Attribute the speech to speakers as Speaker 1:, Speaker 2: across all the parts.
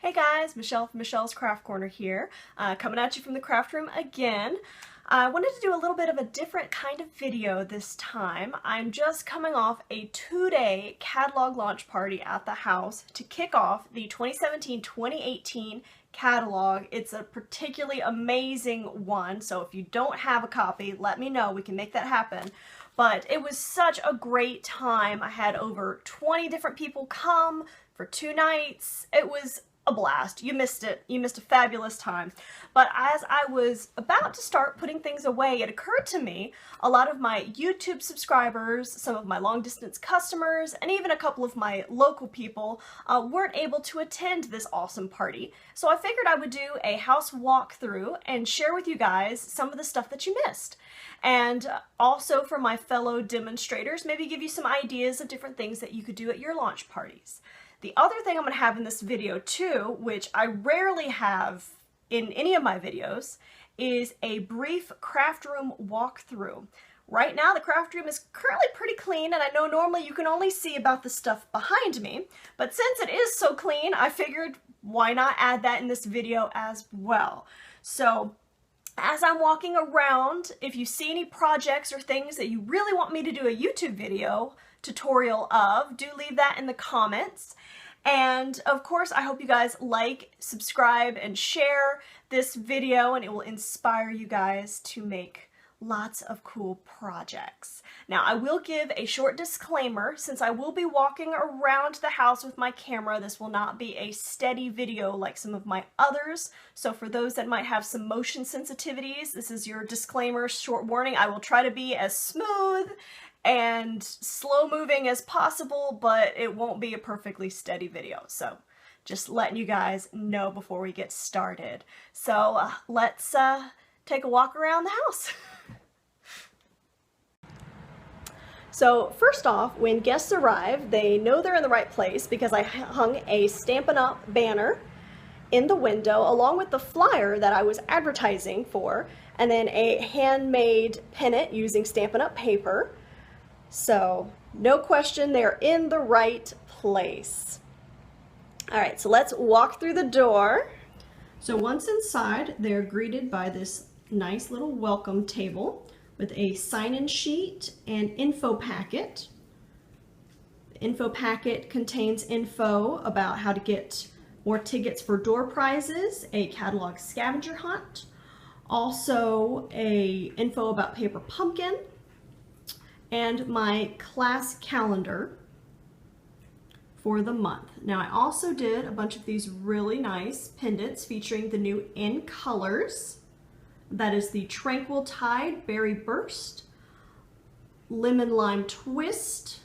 Speaker 1: Hey guys, Michelle from Michelle's Craft Corner here, coming at you from the craft room again. I wanted to do a little bit of a different kind of video this time. I'm just coming off a 2-day catalog launch party at the house to kick off the 2017-2018 catalog. It's a particularly amazing one, so if you don't have a copy, let me know. We can make that happen. But it was such a great time. I had over 20 different people come for 2 nights. It was a blast. You missed it. You missed a fabulous time. But as I was about to start putting things away, it occurred to me a lot of my YouTube subscribers, some of my long distance customers, and even a couple of my local people weren't able to attend this awesome party. So I figured I would do a house walkthrough and share with you guys some of the stuff that you missed. And also for my fellow demonstrators, maybe give you some ideas of different things that you could do at your launch parties. The other thing I'm going to have in this video too, which I rarely have in any of my videos, is a brief craft room walkthrough. Right now the craft room is currently pretty clean, and I know normally you can only see about the stuff behind me, but since it is so clean, I figured why not add that in this video as well. So as I'm walking around, if you see any projects or things that you really want me to do a YouTube video tutorial of, do leave that in the comments. And of course, I hope you guys like, subscribe, and share this video, and it will inspire you guys to make lots of cool projects. Now, I will give a short disclaimer. Since I will be walking around the house with my camera, this will not be a steady video like some of my others. So for those that might have some motion sensitivities, this is your disclaimer, short warning. I will try to be as smooth and slow moving as possible, but it won't be a perfectly steady video. So just letting you guys know before we get started. So let's take a walk around the house. So first off, when guests arrive, they know they're in the right place because I hung a Stampin' Up! Banner in the window along with the flyer that I was advertising for, and then a handmade pennant using Stampin' Up! Paper. So no question, they're in the right place. All right, so let's walk through the door. So once inside, they're greeted by this nice little welcome table with a sign-in sheet and info packet. The info packet contains info about how to get more tickets for door prizes, a catalog scavenger hunt, also a info about Paper Pumpkin, and my class calendar for the month. Now, I also did a bunch of these really nice pendants featuring the new In Colors. That is the Tranquil Tide Berry Burst, Lemon Lime Twist,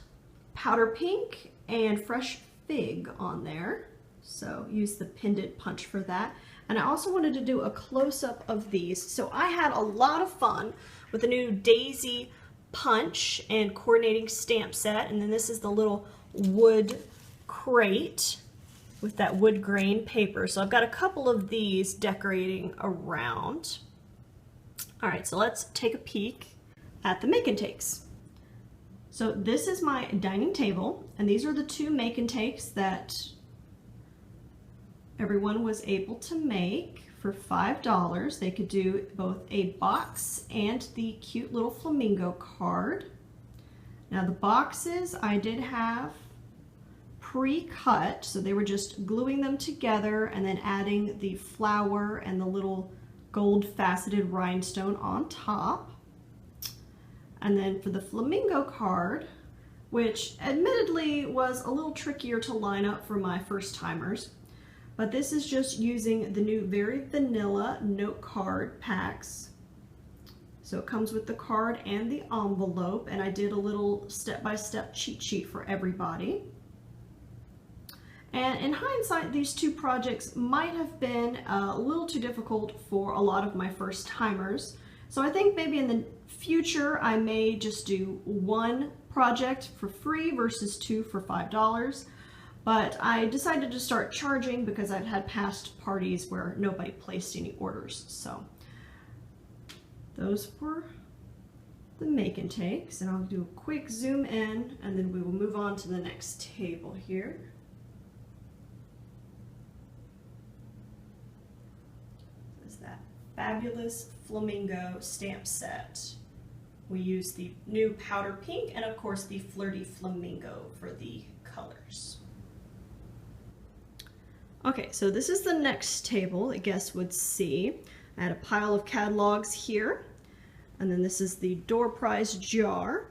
Speaker 1: Powder Pink, and Fresh Fig on there. So use the pendant punch for that. And I also wanted to do a close-up of these. So I had a lot of fun with the new Daisy punch and coordinating stamp set, and then this is the little wood crate with that wood grain paper. So I've got a couple of these decorating around. All right, so let's take a peek at the make and takes. So this is my dining table, and these are the 2 make and takes that everyone was able to make for $5. They could do both a box and the cute little flamingo card. Now the boxes I did have pre-cut, so they were just gluing them together and then adding the flower and the little gold faceted rhinestone on top. And then for the flamingo card, which admittedly was a little trickier to line up for my first timers, but this is just using the new Very Vanilla note card packs. So it comes with the card and the envelope, and I did a little step-by-step cheat sheet for everybody. And in hindsight, these 2 projects might have been a little too difficult for a lot of my first timers. So I think maybe in the future, I may just do 1 project for free versus 2 for $5. But I decided to start charging because I've had past parties where nobody placed any orders. So those were the make and takes, and I'll do a quick zoom in, and then we will move on to the next table here. Fabulous Flamingo stamp set. We use the new powder pink and of course the Flirty Flamingo for the colors. Okay, so this is the next table that guests would see. I had a pile of catalogs here, and then this is the door prize jar,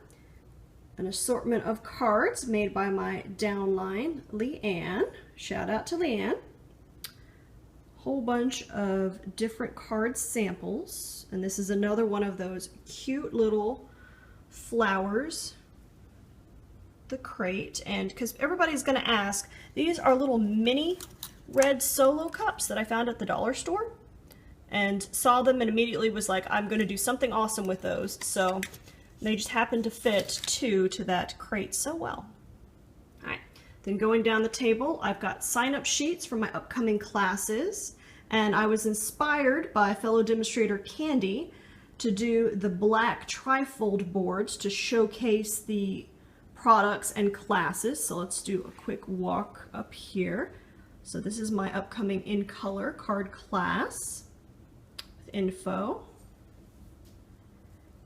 Speaker 1: an assortment of cards made by my downline, Leanne. Shout out to Leanne. Whole bunch of different card samples, and this is another one of those cute little flowers, the crate. And because everybody's going to ask, these are little mini red solo cups that I found at the dollar store, and saw them and immediately was like, I'm going to do something awesome with those. So they just happened to fit to that crate so well. All right, then going down the table, I've got sign-up sheets for my upcoming classes, and I was inspired by fellow demonstrator Candy to do the black trifold boards to showcase the products and classes. So let's do a quick walk up here. So this is my upcoming in color card class with info.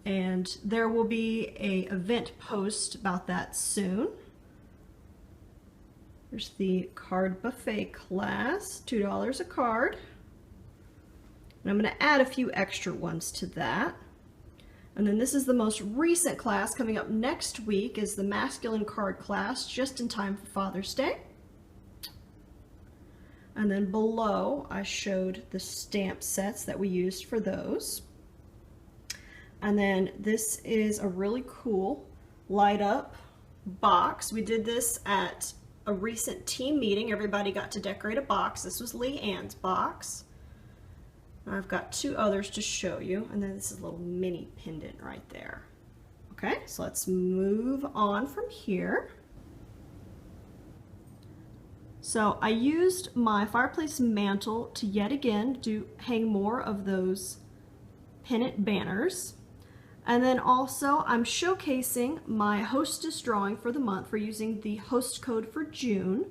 Speaker 1: And there will be an event post about that soon. There's the card buffet class, $2 a card. And I'm going to add a few extra ones to that. And then this is the most recent class coming up next week, is the masculine card class, just in time for Father's Day. And then below I showed the stamp sets that we used for those. And then this is a really cool light up box. We did this at a recent team meeting. Everybody got to decorate a box. This was Leanne's box. I've got two others to show you, and then this is a little mini pendant right there. Okay, so let's move on from here. So I used my fireplace mantle to yet again hang more of those pennant banners. And then also I'm showcasing my hostess drawing for the month for using the host code for June.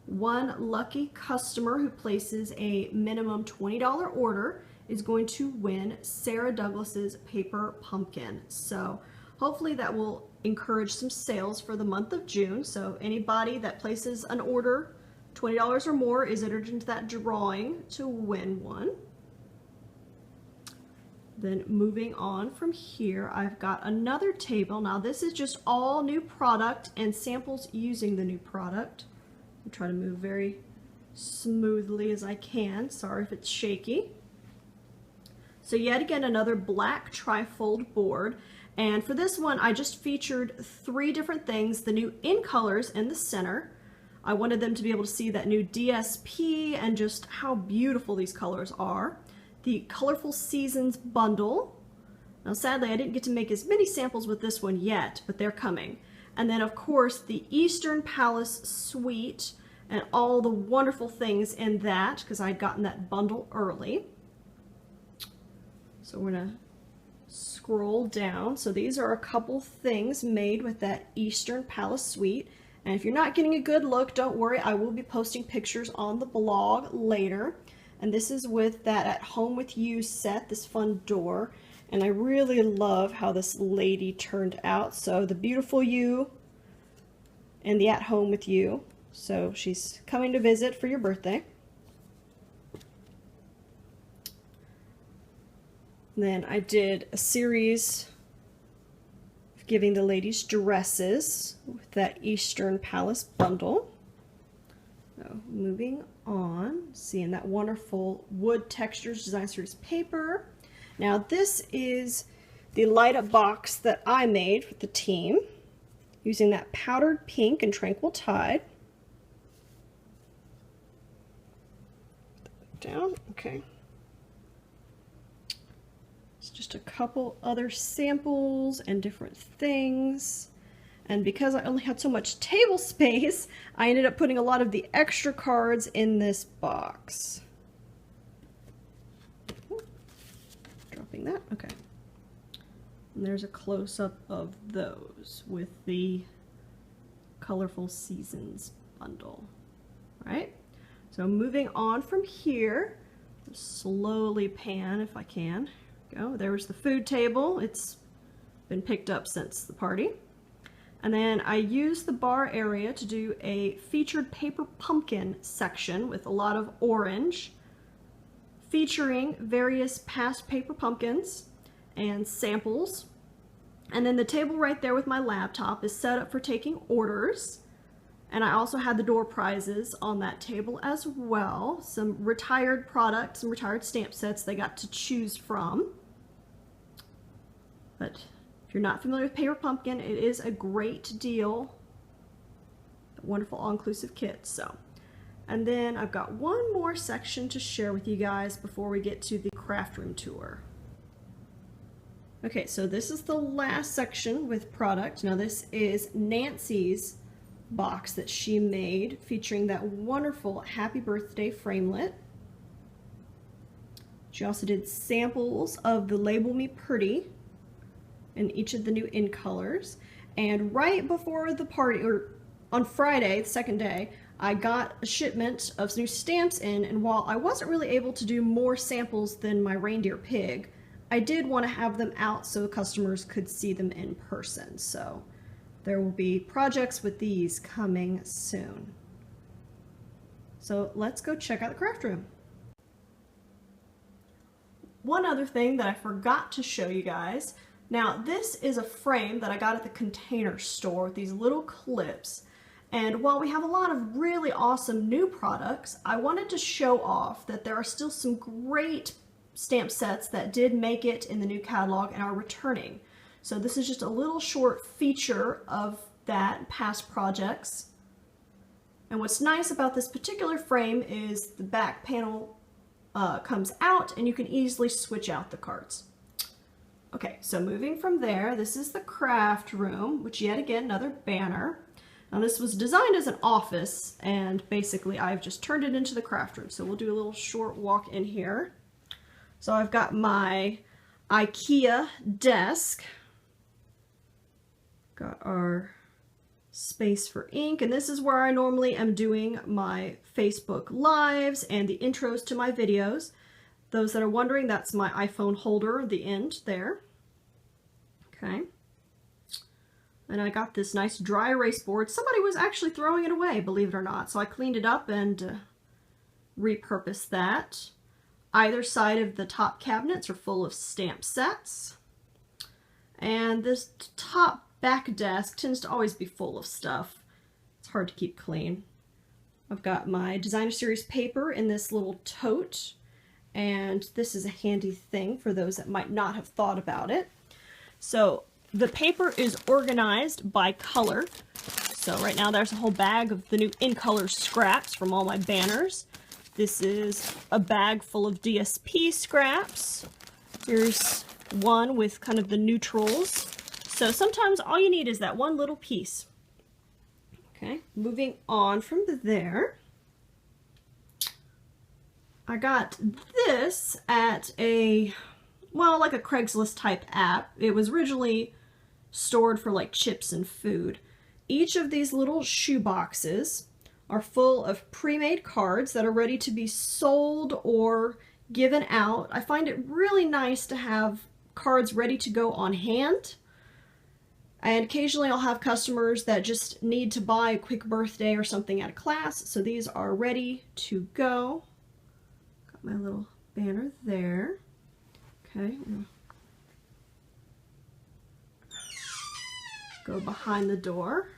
Speaker 1: One lucky customer who places a minimum $20 order is going to win Sarah Douglas's paper pumpkin. So hopefully that will encourage some sales for the month of June. So anybody that places an order $20 or more is entered into that drawing to win one. Then moving on from here, I've got another table. Now this is just all new product and samples using the new product. I'm trying to move very smoothly as I can. Sorry if it's shaky. So yet again, another black trifold board. And for this one, I just featured 3 different things. The new in colors in the center. I wanted them to be able to see that new DSP and just how beautiful these colors are. The Colorful Seasons bundle. Now sadly I didn't get to make as many samples with this one yet, but they're coming. And then of course the Eastern Palace suite and all the wonderful things in that, because I'd gotten that bundle early. So we're gonna scroll down. So these are a couple things made with that Eastern Palace suite. And if you're not getting a good look, don't worry, I will be posting pictures on the blog later. And this is with that At Home With You set, this fun door. And I really love how this lady turned out. So the beautiful you and the At Home With You. So she's coming to visit for your birthday. And then I did a series of giving the ladies dresses with that Eastern Palace bundle. So moving on, seeing that wonderful wood textures design series paper. Now this is the light up box that I made with the team using that powdered pink and Tranquil Tide. Put that down, okay. It's just a couple other samples and different things. And because I only had so much table space, I ended up putting a lot of the extra cards in this box. Dropping that, okay. And there's a close-up of those with the Colorful Seasons bundle. All right, so moving on from here, Slowly pan if I can. Go. There's the food table. It's been picked up since the party. And then I used the bar area to do a featured paper pumpkin section with a lot of orange, featuring various past paper pumpkins and samples. And then the table right there with my laptop is set up for taking orders. And I also had the door prizes on that table as well. Some retired products, some retired stamp sets they got to choose from. But if you're not familiar with Paper Pumpkin, it is a great deal. A wonderful all-inclusive kit. So, and then I've got one more section to share with you guys before we get to the craft room tour. Okay, so this is the last section with product. Now this is Nancy's box that she made featuring that wonderful happy birthday framelit. She also did samples of the Label Me Pretty in each of the new in colors. And right before the party, or on Friday, the second day, I got a shipment of new stamps in, and while I wasn't really able to do more samples than my reindeer pig, I did want to have them out so customers could see them in person. So there will be projects with these coming soon. So let's go check out the craft room. One other thing that I forgot to show you guys. Now this is a frame that I got at the Container Store with these little clips. And while we have a lot of really awesome new products, I wanted to show off that there are still some great stamp sets that did make it in the new catalog and are returning. So this is just a little short feature of that past projects. And what's nice about this particular frame is the back panel comes out and you can easily switch out the cards. Okay, so moving from there, this is the craft room, which yet again, another banner. Now this was designed as an office and basically I've just turned it into the craft room. So we'll do a little short walk in here. So I've got my IKEA desk. Got our space for ink, and this is where I normally am doing my Facebook Lives and the intros to my videos. Those that are wondering, that's my iPhone holder, the end there. Okay. And I got this nice dry erase board. Somebody was actually throwing it away, believe it or not. So I cleaned it up and repurposed that. Either side of the top cabinets are full of stamp sets. And this top back desk tends to always be full of stuff. It's hard to keep clean. I've got my designer series paper in this little tote, and this is a handy thing for those that might not have thought about it. So the paper is organized by color. So right now there's a whole bag of the new in color scraps from all my banners. This is a bag full of DSP scraps. Here's one with kind of the neutrals. So sometimes all you need is that one little piece. Okay, moving on from there. I got this at a, well, like a Craigslist type app. It was originally stored for like chips and food. Each of these little shoe boxes are full of pre-made cards that are ready to be sold or given out. I find it really nice to have cards ready to go on hand. And occasionally I'll have customers that just need to buy a quick birthday or something at a class. So these are ready to go. Got my little banner there. Okay. Go behind the door.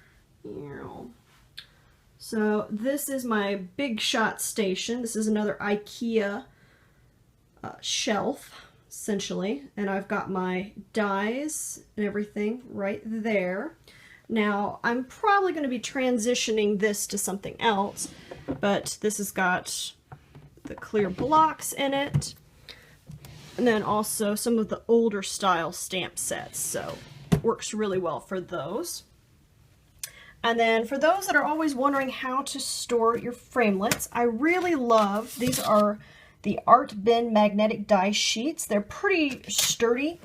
Speaker 1: So this is my Big Shot station. This is another IKEA shelf, essentially, and I've got my dies and everything right there. Now I'm probably going to be transitioning this to something else, but this has got the clear blocks in it, and then also some of the older style stamp sets, so it works really well for those. And then for those that are always wondering how to store your framelits, I really love, these are the Art Bin magnetic die sheets. They're pretty sturdy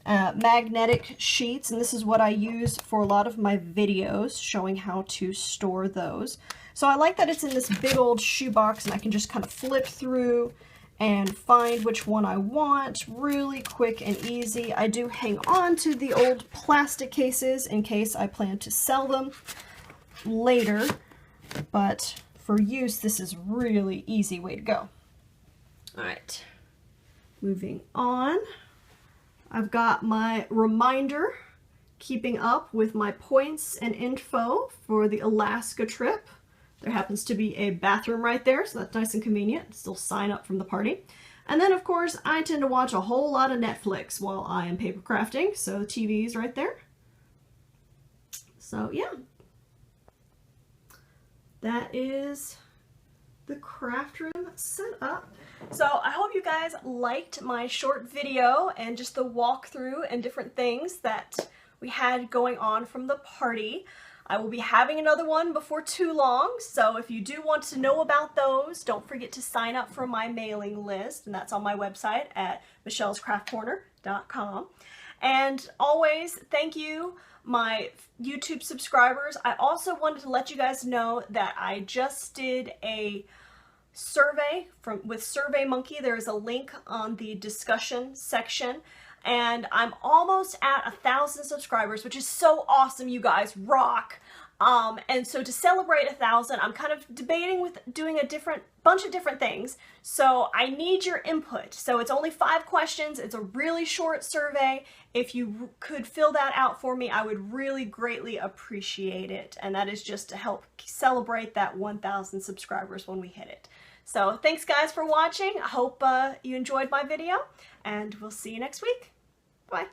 Speaker 1: magnetic sheets, and this is what I use for a lot of my videos showing how to store those. So I like that it's in this big old shoebox and I can just kind of flip through and find which one I want really quick and easy. I do hang on to the old plastic cases in case I plan to sell them later, but for use, this is really easy way to go. All right, moving on. I've got my reminder, keeping up with my points and info for the Alaska trip. There happens to be a bathroom right there, so that's nice and convenient. Still sign up from the party. And then, of course, I tend to watch a whole lot of Netflix while I am paper crafting, so the TV's right there. So, yeah. That is the craft room set up. So I hope you guys liked my short video and just the walkthrough and different things that we had going on from the party. I will be having another one before too long, so if you do want to know about those, don't forget to sign up for my mailing list, and that's on my website at michellescraftcorner.com. And always, thank you, my YouTube subscribers. I also wanted to let you guys know that I just did a survey with SurveyMonkey. There is a link on the discussion section. And I'm almost at 1,000 subscribers, which is so awesome. You guys rock. And so to celebrate 1,000, I'm kind of debating with doing a bunch of different things. So I need your input. So it's only 5 questions. It's a really short survey. If you could fill that out for me, I would really greatly appreciate it. And that is just to help celebrate that 1,000 subscribers when we hit it. So thanks guys for watching. I hope you enjoyed my video, and we'll see you next week. Bye.